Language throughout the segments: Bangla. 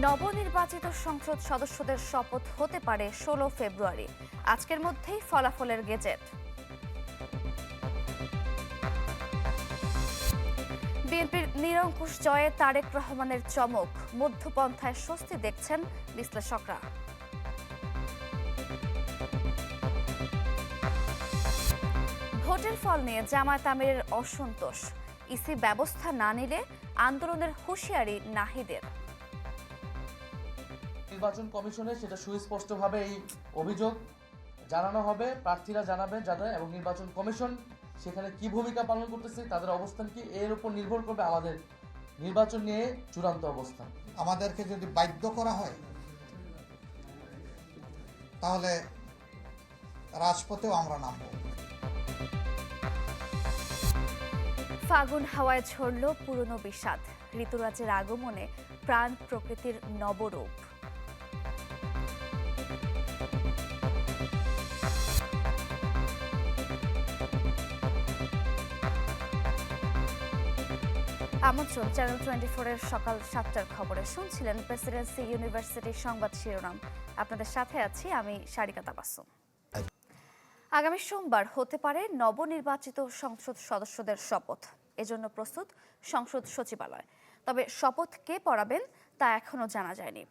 নবনির্বাচিত সংসদ সদস্যদের শপথ হতে পারে 16 ফেব্রুয়ারি। আজকের মধ্যেই ফলাফলের গেজেট। বিএনপির নিরঙ্কুশ জয়ে তারেক রহমানের চমক, মধ্যপন্থায় স্বস্তি দেখছেন বিশ্লেষকরা। ভোটের ফল নিয়ে জামায়াত আমিরের অসন্তোষ, ইসি ব্যবস্থা না নিলে আন্দোলনের হুঁশিয়ারি নাহিদের। নির্বাচন কমিশনে সেটা সুস্পষ্টভাবে এই অভিযোগ জানানো হবে, প্রার্থীরা জানাবেন যাদের, এবং নির্বাচন কমিশন সেখানে কি ভূমিকা পালন করতেছে, তাদের অবস্থান কি, এর উপর নির্ভর করবে আমাদের নির্বাচন নিয়ে চূড়ান্ত অবস্থান। আমাদেরকে যদি বাধ্য করা হয় তাহলে রাজপথেও আমরা নামব। ফাগুন হাওয়ায় ঝরল পুরনো বিষাদ, ঋতুরাজের আগমনে প্রাণ প্রকৃতির নবরূপ। আমন্ত্রণ চ্যানেল 24-এর সকাল 7টার খবরে। শুনছিলেন প্রেসিডেন্সি ইউনিভার্সিটির সংবাদ শিরোনাম। আপনাদের সাথে আছি আমি সারিকা তাবাসসুম। আগামী সোমবার হতে পারে নবনির্বাচিত সংসদ সদস্যদের শপথ। এজন্য প্রস্তুত সংসদ সচিবালয়। তবে শপথ কে পড়াবেন তা এখনো জানা যায়নি।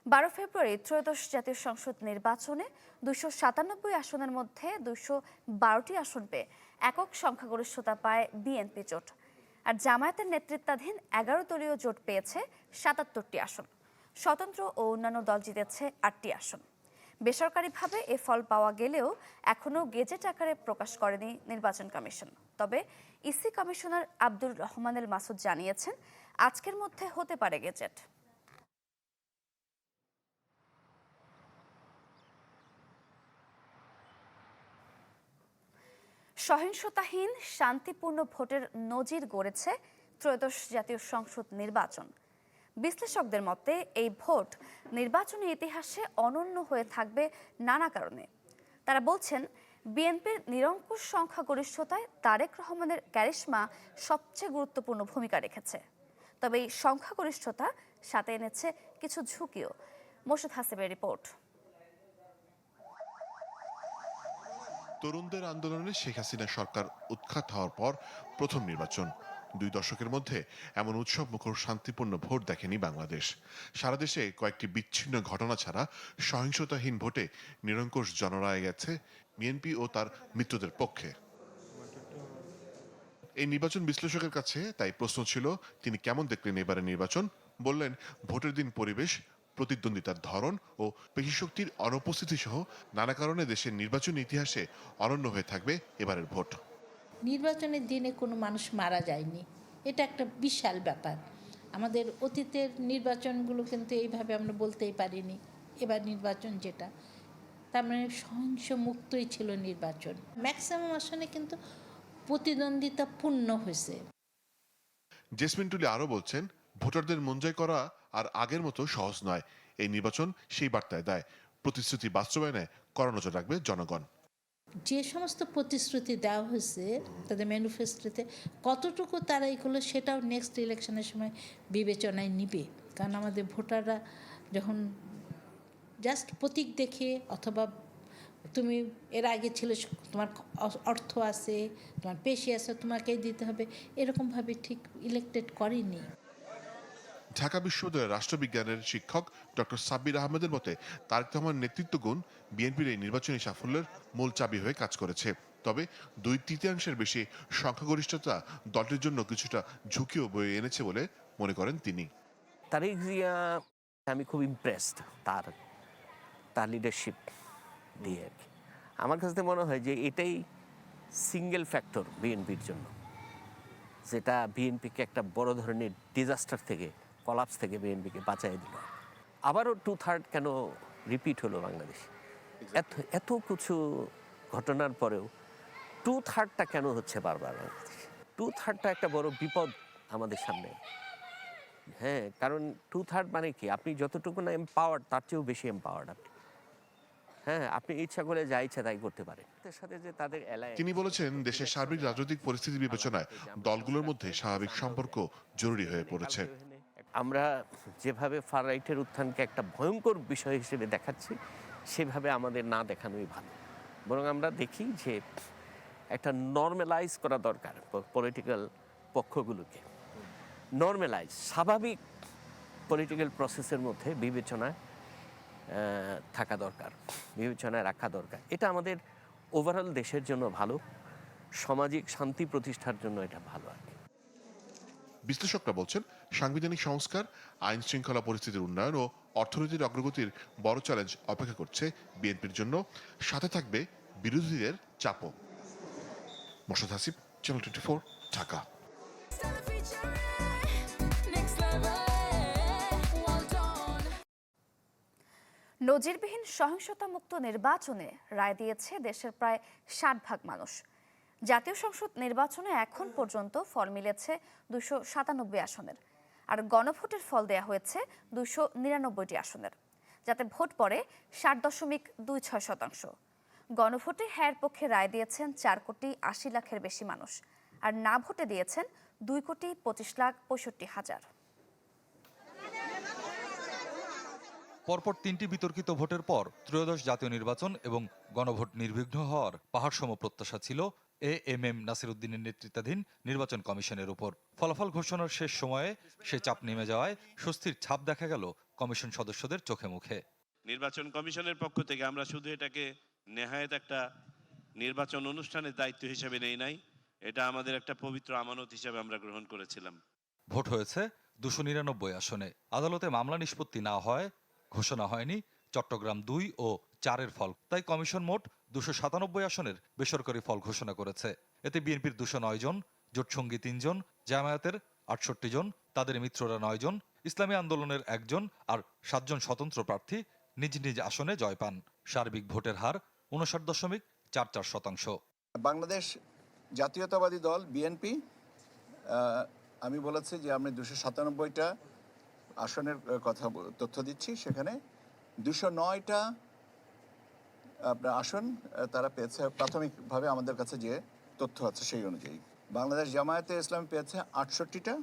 12 ফেব্রুয়ারি ত্রয়োদশ জাতীয় সংসদ নির্বাচনে 297 আসনের মধ্যে 212টি আসন পেয়ে একক সংখ্যাগরিষ্ঠতা পায় বিএনপি জোট। আর জামায়াতের নেতৃত্বাধীন 11 দলীয় জোট পেয়েছে 77টি আসন। স্বতন্ত্র ও অন্যান্য দল জিতেছে 8টি আসন। বেসরকারিভাবে এ ফল পাওয়া গেলেও এখনও গেজেট আকারে প্রকাশ করেনি নির্বাচন কমিশন। তবে ইসি কমিশনার আব্দুর রহমানুল মাসুদ জানিয়েছেন, আজকের মধ্যে হতে পারে গেজেট। সহিংসতাহীন শান্তিপূর্ণ ভোটের নজির গড়েছে ত্রয়োদশ জাতীয় সংসদ নির্বাচন। বিশ্লেষকদের মতে এই ভোট নির্বাচনী ইতিহাসে অনন্য হয়ে থাকবে নানা কারণে। তারা বলছেন, বিএনপির নিরঙ্কুশ সংখ্যাগরিষ্ঠতায় তারেক রহমানের ক্যারিশমা সবচেয়ে গুরুত্বপূর্ণ ভূমিকা রেখেছে। তবে এই সংখ্যাগরিষ্ঠতা সাথে এনেছে কিছু ঝুঁকিও। মোর্শেদ হাসিবের রিপোর্ট। তরুণদের আন্দোলনে শেখ হাসিনা সরকার উৎখাত হওয়ার পর প্রথম নির্বাচন। 2 দশকের মধ্যে এমন উৎসব মুখর শান্তিপূর্ণ ভোট দেখেনি বাংলাদেশ। সারা দেশে কয়েকটি বিচ্ছিন্ন ঘটনা ছাড়া সহিংসতাহীন ভোটে নিরঙ্কুশ জনরায় গেছে বিএনপি ও তার মিত্রদের পক্ষে। এই নির্বাচন বিশ্লেষকের কাছে তাই প্রশ্ন ছিল, তিনি কেমন দেখলেন এবারের নির্বাচন? বললেন, ভোটের দিন পরিবেশ, প্রতিদ্বন্দ্বিতার ধরন ও পেশিশক্তির অনুপস্থিতি সহ নানা কারণে দেশের নির্বাচনী ইতিহাসে অনন্য হয়ে থাকবে এবারের ভোট। নির্বাচনের দিনে কোনো মানুষ মারা যায়নি, এটা একটা বিশাল ব্যাপার। আমাদের অতীতের নির্বাচনগুলো কিন্তু এইভাবে আমরা বলতেই পারিনি। এবার নির্বাচন যেটা, তার মানে সহিংস মুক্তই ছিল নির্বাচন। ম্যাক্সিমাম আসনে কিন্তু প্রতিদ্বন্দ্বিতা পূর্ণ হয়েছে। জেসমিন টুলি আরও বলছেন, ভোটারদের মন জয় করা আর আগের মতো সহজ নয়। এই নির্বাচন সেই বার্তায় দেয়, প্রতিশ্রুতি বাস্তবায়নে কড়া নজর রাখবে জনগণ। যে সমস্ত প্রতিশ্রুতি দেওয়া হয়েছে তাদের ম্যানিফেস্টোতে কতটুকু তারা এগুলো, সেটাও নেক্সট ইলেকশনের সময় বিবেচনায় নিবে। কারণ আমাদের ভোটাররা যখন জাস্ট প্রতীক দেখে, অথবা তুমি এর আগে ছিল, তোমার অর্থ আছে, তোমার পেশি আছে, তোমাকেই দিতে হবে, এরকমভাবে ঠিক ইলেক্টেড করেনি। ঢাকা বিশ্ববিদ্যালয়ের রাষ্ট্রবিজ্ঞানের শিক্ষক ডক্টর সাব্বির আহমেদের মতে, তারেক রহমানের নেতৃত্ব গুণ বিএনপির এই নির্বাচনী সাফল্যের মূল চাবি হয়ে কাজ করেছে। তবে 2/3 বেশি সংখ্যাগরিষ্ঠতা দলটির জন্য কিছুটা ঝুঁকিও বয়ে এনেছে বলে মনে করেন তিনি। তারেক জিয়া, আমি খুব ইমপ্রেসড তার লিডারশিপ দিয়ে। আমার কাছে মনে হয় যে এটাই সিঙ্গেল ফ্যাক্টর বিএনপির জন্য, যেটা বিএনপিকে একটা বড় ধরনের ডিজাস্টার থেকে, কলাপস থেকে বিএনপিকে বাঁচাই দিল। আবারও 2/3 কেন রিপিট হলো বাংলাদেশে? এত কিছু ঘটনার পরেও 2/3টা কেন হচ্ছে বারবার বাংলাদেশে? 2/3টা একটা বড় বিপদ আমাদের সামনে। হ্যাঁ, কারণ 2/3 মানে কি, আপনি যতটুকু না এম্পাওয়ার্ড, তার চেয়েও বেশি এম্পাওয়ার্ড আপনি। হ্যাঁ, আপনি ইচ্ছা করে যা ইচ্ছা তাই করতে পারে। তিনি বলেছেন, দেশের সার্বিক রাজনৈতিক পরিস্থিতি বিবেচনায় দলগুলোর মধ্যে স্বাভাবিক সম্পর্ক জরুরি হয়ে পড়েছে। আমরা যেভাবে ফার রাইটের উত্থানকে একটা ভয়ঙ্কর বিষয় হিসেবে দেখাচ্ছি, সেভাবে আমাদের না দেখানোই ভালো। বরং আমরা দেখি যে একটা নর্মালাইজ করা দরকার পলিটিক্যাল পক্ষগুলোকে, নর্মালাইজ স্বাভাবিক পলিটিক্যাল প্রসেসের মধ্যে বিবেচনায় থাকা দরকার, বিবেচনায় রাখা দরকার। এটা আমাদের ওভারঅল দেশের জন্য ভালো, সামাজিক শান্তি প্রতিষ্ঠার জন্য এটা ভালো আর কি। বিশ্লেষকরা বলছেন, সাংবিধানিক সংস্কার, আইন শৃঙ্খলা পরিস্থিতির উন্নয়ন ও অর্থনীতির অগ্রগতির বড় চ্যালেঞ্জ অপেক্ষা করছে বিএনপির জন্য। সাথে থাকবে বিরোধীদের চাপও। মোর্শেদ হাসিব, চ্যানেল 24, ঢাকা। নজিরবিহীন সহিংসতামুক্ত নির্বাচনে রায় দিয়েছে দেশের প্রায় 60% মানুষ। জাতীয় সংসদ নির্বাচনে এখন পর্যন্ত ফল মিলেছে 297 আসনের, আর গণভোটের ফল দেয়া হয়েছে 299টি আসনের, যাতে ভোট পড়ে 60.26%। গণভোটে হ্যাঁর পক্ষে রায় দিয়েছেন 4,80,00,000-এর বেশি মানুষ, আর না ভোটে দিয়েছেন 2,25,65,000। পরপর 3টি বিতর্কিত ভোটের পর ত্রয়োদশ জাতীয় নির্বাচন এবং গণভোট নির্বিঘ্ন হওয়ার পাহাড়সম প্রত্যাশা ছিল এএমএম নাসির উদ্দিনের নেতৃত্বাধীন নির্বাচন কমিশনের উপর। ফলাফল ঘোষণার শেষ সময়ে সে চাপ নেমে যাওয়ায় স্বস্তির ছাপ দেখা গেল কমিশন সদস্যদের চোখে মুখে। নির্বাচন কমিশনের পক্ষ থেকে আমরা শুধু এটাকে নেহায়েত একটা নির্বাচন অনুষ্ঠানের দায়িত্ব হিসেবে নেই নাই, এটা আমাদের একটা পবিত্র আমানত হিসেবে আমরা গ্রহণ করেছিলাম। ভোট হয়েছে 299 আসনে। আদালতে মামলা নিষ্পত্তি না হয় ঘোষণা হয়নি চট্টগ্রাম 2 ও 4-এর ফল। তাই কমিশন মোট 297 আসনের বেসরকারি ফল ঘোষণা করেছে। এতে বিএনপির 209 জন, জোটসঙ্গী 3 জন, জামায়াতের 68 জন, তাদের মিত্ররা 9 জন, ইসলামী আন্দোলনের 1 জন আর 7 জন স্বতন্ত্র প্রার্থী নিজ নিজ আসনে জয় পান। সার্বিক ভোটের হার 59.44%। বাংলাদেশ জাতীয়তাবাদী দল বিএনপি, আমি বলেছি যে আমি 297টা আসনের কথা তথ্য দিচ্ছি। সেখানে 209টা আপনার আসন তারা পেয়েছে প্রাথমিকভাবে আমাদের কাছে যে তথ্য আছে সেই অনুযায়ী। বাংলাদেশ জামায়াতে ইসলামী পেয়েছে 68টা,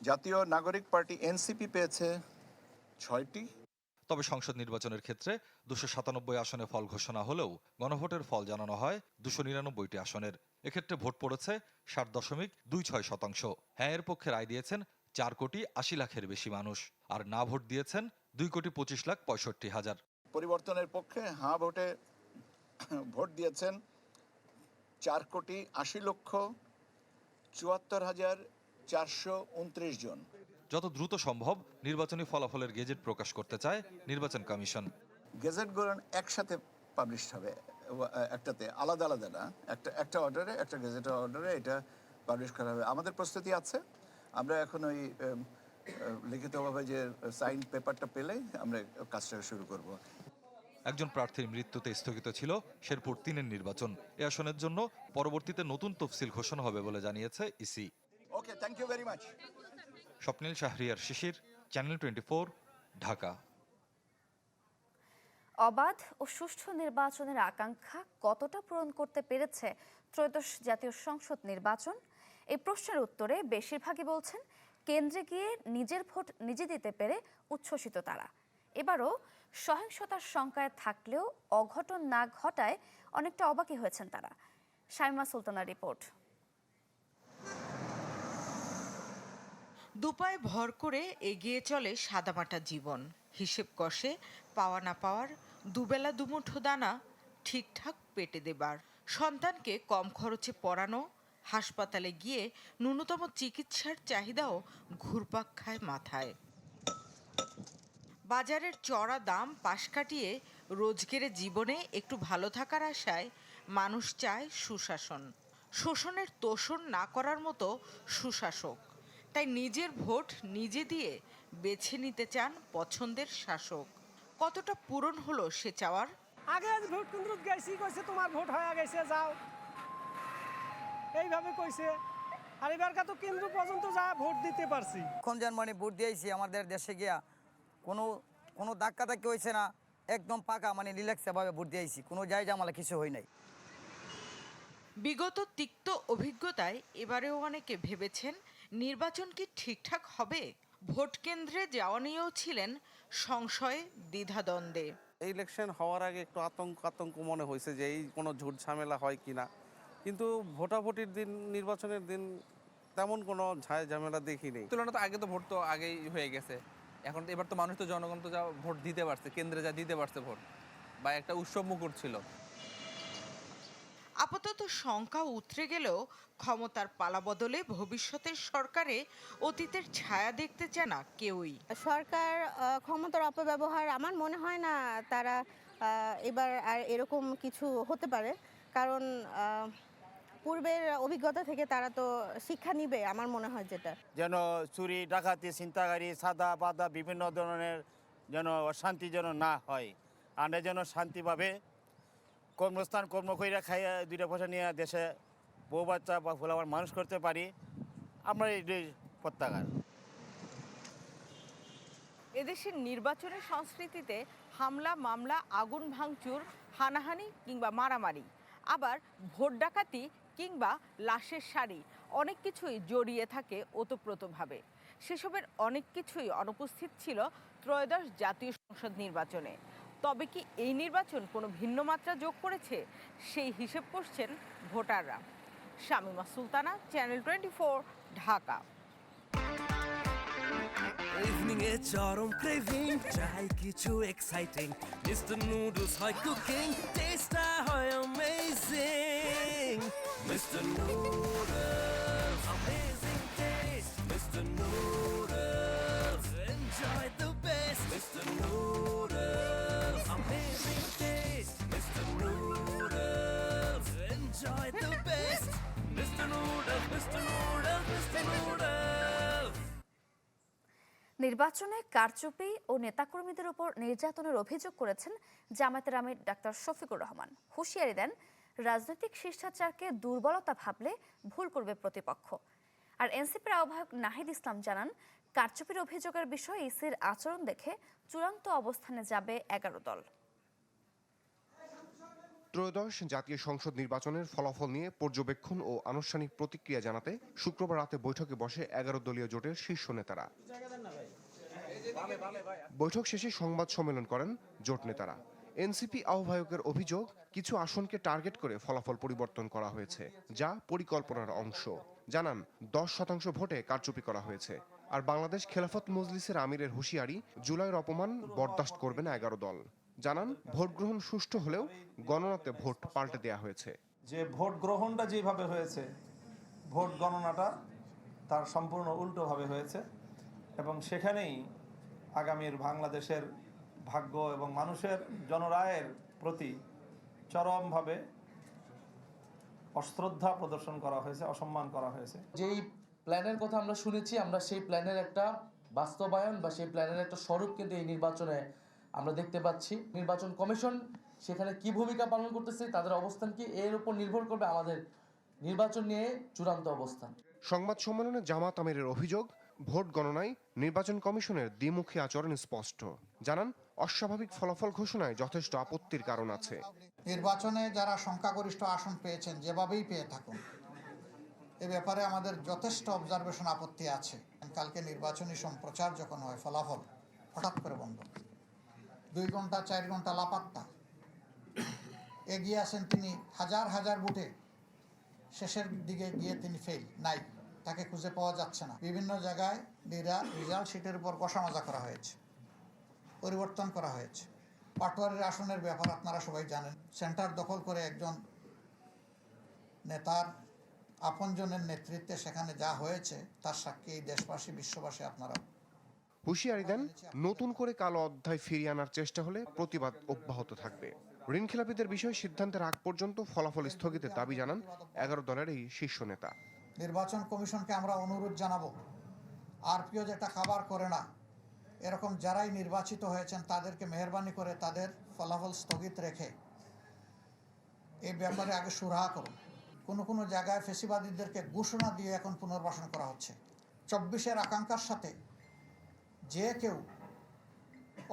জাতীয় নাগরিক পার্টি এনসিপি পেয়েছে 6টি। তবে সংসদ নির্বাচনের ক্ষেত্রে 297 আসনে ফল ঘোষণা হলেও গণভোটের ফল জানানো হয় 299টি আসনের। এক্ষেত্রে ভোট পড়েছে 60.26%। হ্যাঁ এর পক্ষে রায় দিয়েছেন 4,80,00,000-এর বেশি মানুষ, আর না ভোট দিয়েছেন 2,25,65,000। পরিবর্তনের পক্ষে হ্যাঁ ভোটে ভোট দিয়েছেন 4,80,74,429 জন। যত দ্রুত সম্ভব নির্বাচনী ফলাফলের গেজেট প্রকাশ করতে চায় নির্বাচন কমিশন। গেজেটগুলো একসাথে পাবলিশ হবে, একটাতে আলাদা আলাদা না, একটা অর্ডারে, একটা গেজেট অর্ডারে এটা পাবলিশ করা হবে। আমাদের প্রস্তুতি আছে, আমরা এখন ওই লিখিতভাবে যে সাইন পেপারটা পেলে আমরা কাজটা শুরু করব। একজন প্রার্থীর মৃত্যুতে স্থগিত ছিল শেরপুর 3-এর নির্বাচন। এ আসনের জন্য পরবর্তীতে নতুন তফসিল ঘোষণা হবে বলে জানিয়েছে EC. Okay, thank you very much. Swapnil Shahriar Shishir, channel 24, Dhaka. অবাধ ও সুষ্ঠু নির্বাচনের আকাঙ্ক্ষা কতটা পূরণ করতে পেরেছে ত্রয়োদশ জাতীয় সংসদ নির্বাচন? এই প্রশ্নের উত্তরে বেশিরভাগই বলছেন কেন্দ্রে গিয়ে নিজের ভোট নিজে দিতে পেরে উচ্ছ্বসিত তারা। এবারও সহিংসতার শঙ্কায় থাকলেও অঘটন না ঘটায় অনেকটা অবাকই হয়েছেন তারা। শাইমা সুলতানার রিপোর্ট। দুপায়ে ভর করে এগিয়ে চলে সাদামাটা জীবন। হিসেব কষে পাওয়া না পাওয়ার, দুবেলা দুমুঠো দানা ঠিকঠাক পেটে দেবার, সন্তানকে কম খরচে পড়ানো, হাসপাতালে গিয়ে ন্যূনতম চিকিৎসার চাহিদাও ঘুরপাক খায় মাথায়। বাজারের চড়া দাম পাশ কাটিয়ে রোজগেরে জীবনে একটু ভালো থাকার আশায় মানুষ চায় সুশাসন, শোষণের তোষণ না করার মতো সুশাসক। তাই নিজের ভোট নিজে দিয়ে বেছে নিতে চান পছন্দের শাসক। কতটা পূরণ হলো সে চাওয়ার? আগে ভোট কেন্দ্র গেছি, কইছে তোমার ভোট হয়ে গেছে যাও, এইভাবে কইছে। আর এবারকার তো কেন্দ্র পর্যন্ত যা ভোট দিতে পারছি। এখন যার মানে ভোট দিয়েছি আমাদের দেশে গিয়া কোনো ধাক্কা ধাক্কি হয়েছে না, একদম পাকা মানে রিল্যাক্সভাবে ভোট দিয়েছি, কোনো জায়গা আমালা কিছু হয় নাই। বিগত তিক্ত অভিজ্ঞতায় এবারেও অনেকে ভেবেছেন নির্বাচন কি ঠিকঠাক হবে? ভোট কেন্দ্রে যাওয়া নিয়েও ছিলেন সংশয়ে, দ্বিধাদ্বন্দ্বে। এই ইলেকশন হওয়ার আগে একটু আতঙ্ক মনে হয়েছে যে এই কোনো ঝুট ঝামেলা হয় কিনা, কিন্তু ভোটাভুটির দিন, নির্বাচনের দিন তেমন কোনো ঝামেলা দেখিনি। তুলনায় তো আগে তো ভোট তো আগেই হয়ে গেছে, এখন তো এবার তো মানুষ তো জনগণ তো যা ভোট দিতে পারছে, কেন্দ্রে যা দিতে পারছে ভোট, বা একটা উৎসব মুখর ছিল। আপাতত শঙ্কা উতরে গেলেও ক্ষমতার পালাবদলে ভবিষ্যতের সরকারে অতীতের ছায়া দেখতে চায় না কেউই। সরকার ক্ষমতার অপব্যবহার আমার মনে হয় না তারা এবার আর এরকম কিছু হতে পারে, কারণ পূর্বের অভিজ্ঞতা থেকে তারা তো শিক্ষা নিবে আমার মনে হয়। যেটা যেন চুরি, ডাকাতি, ছিনতাইকারী, সাদা বাদা বিভিন্ন ধরনের যেন অশান্তি যেন না হয়, আমরা যেন শান্তিভাবে কর্মস্থান কর্ম কইরা খাইয়া দুইটা পয়সা নিয়ে দেশে বউ বাচ্চা বা ফুলাবার মানুষ করতে পারি, আমরা এই প্রত্যাঘাত। এদেশের নির্বাচনের সংস্কৃতিতে হামলা, মামলা, আগুন ভাঙচুর, হানাহানি কিংবা মারামারি, আবার ভোট ডাকাতি কিংবা লাশের সারি, অনেক কিছুই জড়িয়ে থাকে ওতপ্রোতভাবে। সেসবের অনেক কিছুই অনুপস্থিত ছিল ত্রয়োদশ জাতীয় সংসদ নির্বাচনে। তবে কি এই নির্বাচন কোনো ভিন্ন মাত্রা যোগ করেছে? সেই হিসেব করছেন ভোটাররা। শামিমা সুলতানা, চ্যানেল 24, ঢাকা। ইভিনিং এ চরম ক্রেভিং, চাই কিছু এক্সাইটিং, মিস্টার নুডলস হয় কুকিং, টেস্টটা হয় amazing, mister noodles, amazing test, mister noodles, enjoy the best, mister noodles, amazing test, mister noodles, enjoy the best, mister noodles, mister noodles, mister noodles. নির্বাচনে কারচুপি ও নেতাকর্মীদের উপর নির্যাতনের অভিযোগ করেছেন জামায়াতের আমির ডাক্তার শফিকুর রহমান। হুঁশিয়ারি দেন, রাজনৈতিক শিষ্টাচারকে দুর্বলতা ভাবলে ভুল করবে প্রতিপক্ষ। আর এনসিপির আহ্বায়ক নাহিদ ইসলাম জানান, কারচুপির অভিযোগের বিষয়ে ইসির আচরণ দেখে চূড়ান্ত অবস্থানে যাবে 11 দল। ত্রয়োদশ জাতীয় সংসদ নির্বাচনের ফলাফল নিয়ে পর্যবেক্ষণ ও আনুষ্ঠানিক প্রতিক্রিয়া জানাতে শুক্রবার রাতে বৈঠকে বসে 11 দলীয় জোটের শীর্ষ নেতারা। বৈঠক শেষে সংবাদ সম্মেলন করেন জোট নেতারা। এনসিপি আহ্বায়কের অভিযোগ, কিছু আসনকে টার্গেট করে ফলাফল পরিবর্তন করা হয়েছে, যা পরিকল্পনার অংশ। জানান, 10% ভোটে কারচুপি করা হয়েছে। আর বাংলাদেশ খেলাফত মজলিসের আমিরের হুঁশিয়ারি, জুলাইয়ের অপমান বরদাস্ত করবে না 11 দল। জানান, ভোট গ্রহণ সুষ্ঠু হলেও গণনাতে ভোট পাল্টে দেওয়া হয়েছে। যে ভোট গ্রহণটা যেভাবে হয়েছে, ভোট গণনাটা তার সম্পূর্ণ উল্টোভাবে হয়েছে, এবং সেখানেই আগামীর বাংলাদেশের ভাগ্য এবং মানুষের জনরায়ের প্রতি চরমভাবে অশ্রদ্ধা প্রদর্শন করা হয়েছে, অসম্মান করা হয়েছে। যেই প্ল্যানের কথা আমরা শুনেছি, আমরা সেই প্ল্যানের একটা বাস্তবায়ন বা সেই প্ল্যানের একটা স্বরূপ কিন্তু এই নির্বাচনে আমরা দেখতে পাচ্ছি। নির্বাচন কমিশন সেখানে কি ভূমিকা পালন করতেছে, তাদের অবস্থান কি, এর উপর নির্ভর করবে আমাদের নির্বাচন নিয়ে চূড়ান্ত অবস্থান। সংবাদ সম্মেলনে জামাত আমিরের অভিযোগ, ভোট গণনায় নির্বাচন কমিশনের দ্বিমুখী আচরণ স্পষ্ট। জানান, অস্বাভাবিক ফলাফল ঘোষণায় যথেষ্ট আপত্তির কারণ আছে। নির্বাচনে যারা সংখ্যাগরিষ্ঠ আসন পেয়েছেন, যেভাবেই পেয়ে থাকুন, এ ব্যাপারে আমাদের যথেষ্ট অবজারভেশন, আপত্তি আছে। কালকে নির্বাচনী সম্প্রচার যখন হয়, ফলাফল হঠাৎ করে বন্ধ, 2 ঘন্টা 4 ঘন্টা লাপাত্তা। এগিয়ে আসেন তিনি হাজার হাজার ভোটে, শেষের দিকে গিয়ে তিনি ফেল, নাই, তাকে খুঁজে পাওয়া যাচ্ছে না। বিভিন্ন জায়গায় রেজাল্ট শিটের উপর কষামাজা করা হয়েছে, পরিবর্তন করা হয়েছে। পাটোয়ারির আসনের ব্যাপার আপনারা সবাই জানেন। সেন্টার দখল করে একজন নেতার আপনজনের নেতৃত্বে সেখানে যা হয়েছে, তার সাক্ষী এই দেশবাসী, বিশ্ববাসী আপনারা। হুঁশিয়ারি দেন, নতুন করে কালো অধ্যায় ফিরিয়ে আনার চেষ্টা হলে প্রতিবাদ অব্যাহত থাকবে। ঋণ খেলাপিদের বিষয়ে সিদ্ধান্তের আগ পর্যন্ত ফলাফল স্থগিতের দাবি জানান 11 দলের এই শীর্ষ নেতা। নির্বাচন কমিশনকে আমরা অনুরোধ জানাবো, আরপিও যেটা খাবার করে না, এরকম যারাই নির্বাচিত হয়েছেন তাদেরকে মেহরবানি করে তাদের ফলাফল স্থগিত রেখে এই ব্যাপারে আগে সুরাহা করুন। কোনো জায়গায় ফেসিবাদীদেরকে ঘোষণা দিয়ে এখন পুনর্বাসন করা হচ্ছে। 24-এর আকাঙ্ক্ষার সাথে যে কেউ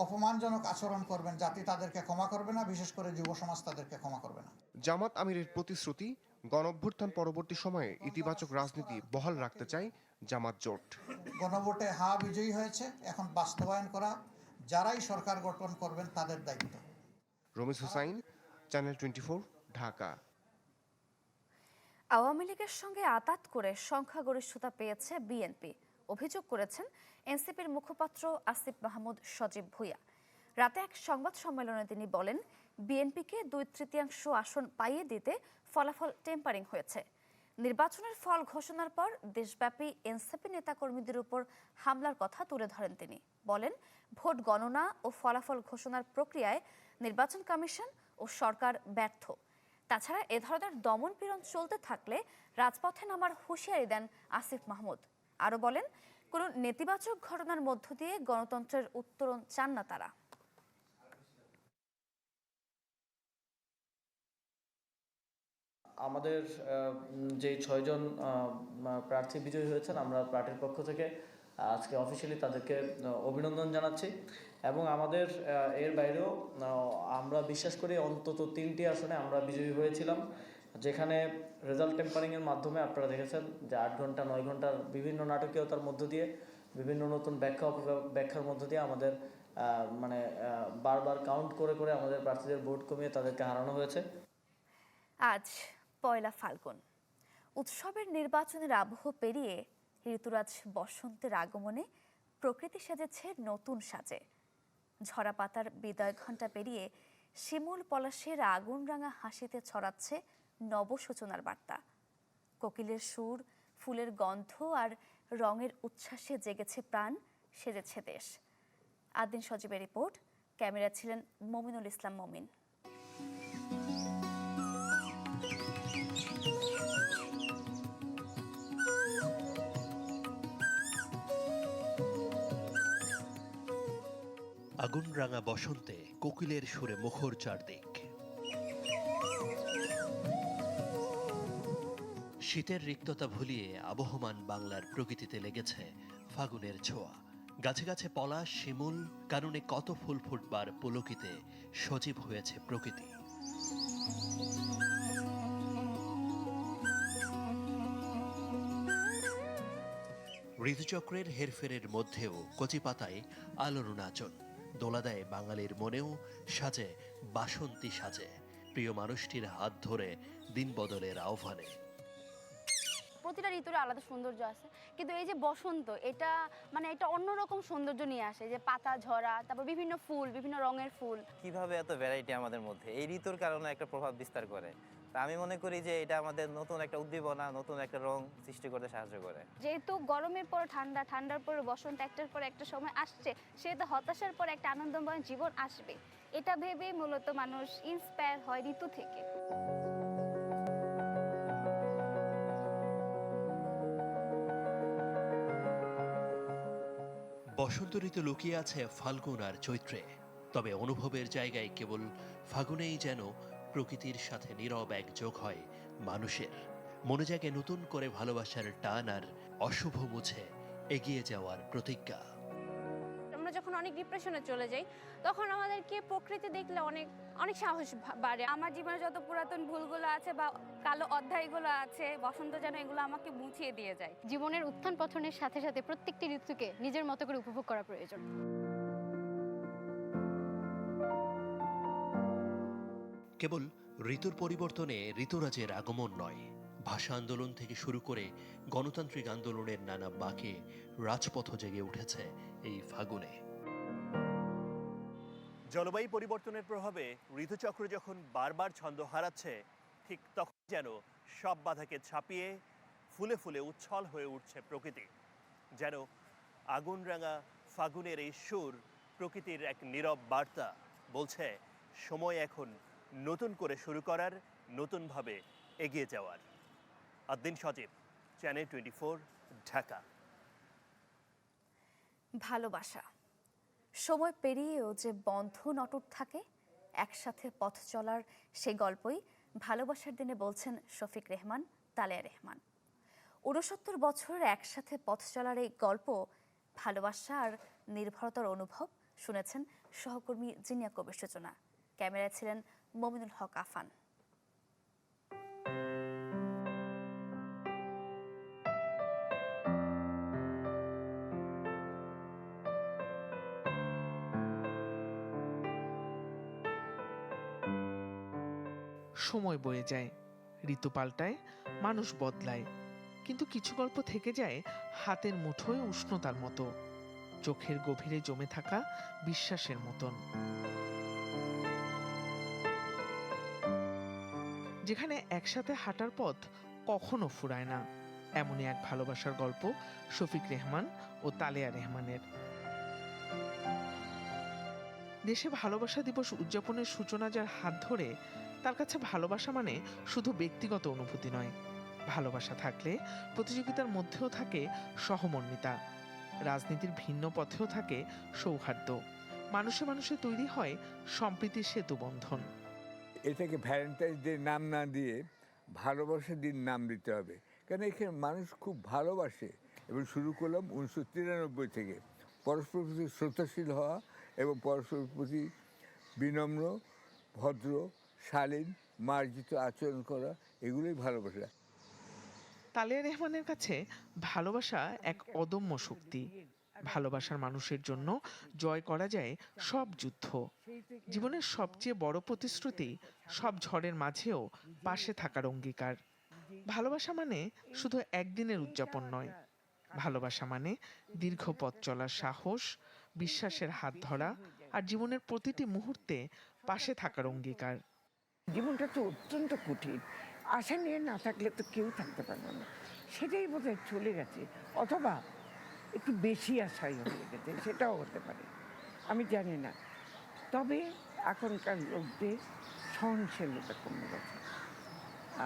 অপমানজনক আচরণ করবেন, জাতি তাদেরকে ক্ষমা করবে না, বিশেষ করে যুব সমাজ তাদেরকে ক্ষমা করবে না। জামাত আমিরের প্রতিশ্রুতি, গণঅভ্যুত্থান পরবর্তী সময়ে ইতিবাচক রাজনীতি বহাল রাখতে চায় জামাত জোট। গণভোটে হা বিজয়ী হয়েছে, এখন বাস্তবায়ন করা যারাই সরকার গঠন করবেন তাদের দায়িত্ব। রমিজ হুসাইন, চ্যানেল 24, ঢাকা। আওয়ামী লীগের সঙ্গে আঁতাত করে সংখ্যাগরিষ্ঠতা পেয়েছে বিএনপি, অভিযোগ করেছেন এনসিপির মুখপাত্র আসিফ মাহমুদ সজীব ভুঁইয়া। রাতে এক সংবাদ সম্মেলনে তিনি বলেন, বিএনপিকে 2/3 আসন পাইয়ে দিতে ফলাফল টেম্পারিং হয়েছে। নির্বাচনের ফল ঘোষণার পর দেশব্যাপী এনসিপি নেতাকর্মীদের উপর হামলার কথা তুলে ধরেন তিনি। বলেন, ভোট গণনা ও ফলাফল ঘোষণার প্রক্রিয়ায় নির্বাচন কমিশন ও সরকার ব্যর্থ। তাছাড়া এ ধরনের দমন পীড়ন চলতে থাকলে রাজপথে নামার হুঁশিয়ারি দেন আসিফ মাহমুদ। আরও বলেন, কোনো নেতিবাচক ঘটনার মধ্য দিয়ে গণতন্ত্রের উত্তরণ চান না তারা। আমাদের যে 6 জন প্রার্থী বিজয়ী হয়েছেন, আমরা পার্টির পক্ষ থেকে আজকে অফিসিয়ালি তাদেরকে অভিনন্দন জানাচ্ছি। এবং আমাদের এর বাইরেও আমরা বিশ্বাস করি অন্তত 3টি আসনে আমরা বিজয়ী হয়েছিলাম, যেখানে রেজাল্ট টেম্পারিংয়ের মাধ্যমে আপনারা দেখেছেন যে 8 ঘন্টা 9 ঘন্টার বিভিন্ন নাটকীয়তার মধ্য দিয়ে, বিভিন্ন নতুন ব্যাখ্যার মধ্য দিয়ে আমাদের বারবার কাউন্ট করে করে আমাদের প্রার্থীদের ভোট কমিয়ে তাদেরকে হারানো হয়েছে। আজ পয়লা ফাল্গুন, উৎসবের নির্বাচনের আবহ পেরিয়ে ঋতুরাজ বসন্তের আগমনে প্রকৃতি সেজেছে নতুন সাজে। ঝরা পাতার বিদায় ঘণ্টা পেরিয়ে শিমুল পলাশের আগুনরাঙা হাসিতে ছড়াচ্ছে নবসূচনার বার্তা। কোকিলের সুর, ফুলের গন্ধ আর রঙের উচ্ছ্বাসে জেগেছে প্রাণ, সেজেছে দেশ। আদিন সজীবের রিপোর্ট, ক্যামেরা ছিলেন মমিনুল ইসলাম মমিন। আগুনরাঙা বসন্তে কোকিলের সুরে মুখর চারদিক। শীতের রিক্ততা ভুলিয়ে আবহমান বাংলার প্রকৃতিতে লেগেছে ফাগুনের ছোঁয়া। গাছে গাছে পলাশ, শিমুল, কাননে কত ফুল ফুটবার পুলকিতে সজীব হয়েছে প্রকৃতি। ঋতুচক্রের হেরফেরের মধ্যেও কচি পাতায় আলোর নাচন দোলা দেয় বাঙালির মনেও, সাজে বাসন্তী সাজে প্রিয় মানুষটির হাত ধরে দিন বদলের আহ্বানে। প্রতিটা ঋতুর আলাদা সৌন্দর্য আছে, কিন্তু এই যে বসন্ত, এটা এটা অন্যরকম সৌন্দর্য নিয়ে আসে। যে পাতা ঝরা, তারপর বিভিন্ন ফুল, বিভিন্ন রঙের ফুল। কিভাবে এত ভ্যারাইটি আমাদের মধ্যে এই ঋতুর কারণে একটা প্রভাব বিস্তার করে। তা আমি মনে করি যে এটা আমাদের নতুন একটা উদ্দীপনা, নতুন একটা রং সৃষ্টি করতে সাহায্য করে। যেহেতু গরমের পর ঠান্ডা, ঠান্ডার পর বসন্ত, একটার পর একটা সময় আসছে, সেহেতু হতাশার পর একটা আনন্দময় জীবন আসবে, এটা ভেবে মূলত মানুষ ইন্সপায়ার হয় ঋতু থেকে। বসন্ত ঋতু লুকিয়ে আছে ফাল্গুন আর চৈত্রে, তবে অনুভবের জায়গায় কেবল ফাগুনেই যেন প্রকৃতির সাথে নীরব এক যোগ হয় মানুষের। মনে জাগে নতুন করে ভালোবাসার টান আর অশুভ মুছে এগিয়ে যাওয়ার প্রতিজ্ঞা। আমরা যখন অনেক ডিপ্রেশনে চলে যাই, তখন আমাদেরকে প্রকৃতি দেখলে অনেক অনেক সাহস বাড়ে। আমার জীবনে যত পুরাতন ভুলগুলো আছে বা কালো অধ্যায়গুলো আছে, বসন্ত যেন এগুলো আমাকে মুছিয়ে দিয়ে যায়। জীবনের উত্থান পতনের সাথে সাথে প্রত্যেকটি ঋতুকে নিজের মতো করে উপভোগ করা প্রয়োজন। কেবল ঋতুর পরিবর্তনে ঋতুরাজের আগমন নয়, ভাষা আন্দোলন থেকে শুরু করে গণতান্ত্রিক আন্দোলনের নানা বাঁকে রাজপথ জেগে উঠেছে এই ফাগুনে। জলবায়ু পরিবর্তনের প্রভাবে ঋতুচক্র যখন বারবার ছন্দ হারাচ্ছে, ঠিক তখন যেন সব বাধাকে ছাপিয়ে ফুলে ফুলে উচ্ছল হয়ে উঠছে প্রকৃতি। যেন আগুনরাঙা ফাগুনের এই সুর প্রকৃতির এক নীরব বার্তা, বলছে সময় এখন নতুন করে শুরু করার, নতুনভাবে এগিয়ে যাওয়ার। আদিন সজীব, চ্যানেল 24, ঢাকা। ভালোবাসা সময় পেরিয়েও যে বন্ধন অটুট থাকে, একসাথে পথ চলার সেই গল্পই ভালোবাসার দিনে বলছেন শফিক রেহমান, তালেয়া রেহমান। 69 বছর একসাথে পথ চলার এই গল্প, ভালোবাসা আর নির্ভরতার অনুভব শুনেছেন সহকর্মী জিনিয়া কবির সূচনা। ক্যামেরায় ছিলেন মমিনুল হক আফান। সময় বয়ে যায়, ঋতু পাল্টায়, মানুষ বদলায়, কিন্তু কিছু গল্প থেকে যায় হাতের মুঠোয় উষ্ণতার মতো, চোখের গভীরে জমে থাকা বিশ্বাসের মতন। যেখানে একসাথে হাঁটার পথ কখনো ফুরায় না, এমনই এক ভালোবাসার গল্প শফিক রেহমান ও তালেয়া রেহমানের। দেশে ভালোবাসা দিবস উদযাপনের সূচনা যার হাত ধরে, তার কাছে ভালোবাসা মানে শুধু ব্যক্তিগত অনুভূতি নয়। ভালোবাসা থাকলে প্রতিযোগিতার মধ্যেও থাকে সহমর্মিতা, রাজনীতির ভিন্ন পথেও থাকে সৌহার্দ্য, মানুষে মানুষে তৈরি হয় সম্প্রীতির সেতু বন্ধন। এটাকে ভ্যালেন্টাইন্স ডে নাম না দিয়ে ভালোবাসা দিন নাম দিতে হবে, কারণ এখানে মানুষ খুব ভালোবাসে। এবং শুরু করলাম 1993 থেকে, পরস্পর প্রতি শ্রদ্ধাশীল হওয়া এবং পরস্পর প্রতি বিনম্র, ভদ্র, শালীন, মার্জিত আচরণ করা, এগুলোই ভালোবাসা। তালেয়া রেহমানের কাছে ভালোবাসা এক অদম্য শক্তি। ভালোবাসার মানুষের জন্য জয় করা যায় সব যুদ্ধ। জীবনের সবচেয়ে বড় প্রতিশ্রুতি সব ঝড়ের মাঝেও পাশে থাকার অঙ্গীকার। ভালোবাসা মানে শুধু একদিনের উদযাপন নয়, ভালোবাসা মানে দীর্ঘ পথ চলার সাহস, বিশ্বাসের হাত ধরা আর জীবনের প্রতিটি মুহূর্তে পাশে থাকার অঙ্গীকার। জীবনটা তো অত্যন্ত কঠিন, আশা নিয়ে না থাকলে তো কেউ থাকতে পারবে না, সেটাই বোধহয় চলে গেছে, অথবা একটু বেশি আশাই হয়ে গেছে, সেটাও হতে পারে, আমি জানি না। তবে এখনকার লোকদের সহনশীলতা কমে গেছে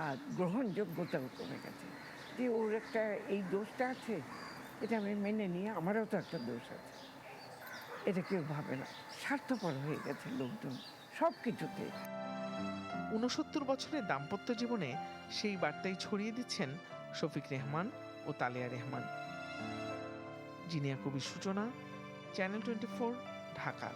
আর গ্রহণযোগ্যতাও কমে গেছে, যে ওর একটা এই দোষটা আছে, এটা আমি মেনে নিয়ে আমারও তো একটা দোষ আছে, এটা কেউ ভাবে না। স্বার্থপর হয়ে গেছে লোকজন সব কিছুতে। 69 বছরের দাম্পত্য জীবনে সেই বার্তাই ছড়িয়ে দিচ্ছেন শফিক রেহমান ও তালেয়া রেহমান। জিনিয়া কবির সূচনা, চ্যানেল 24, ঢাকা।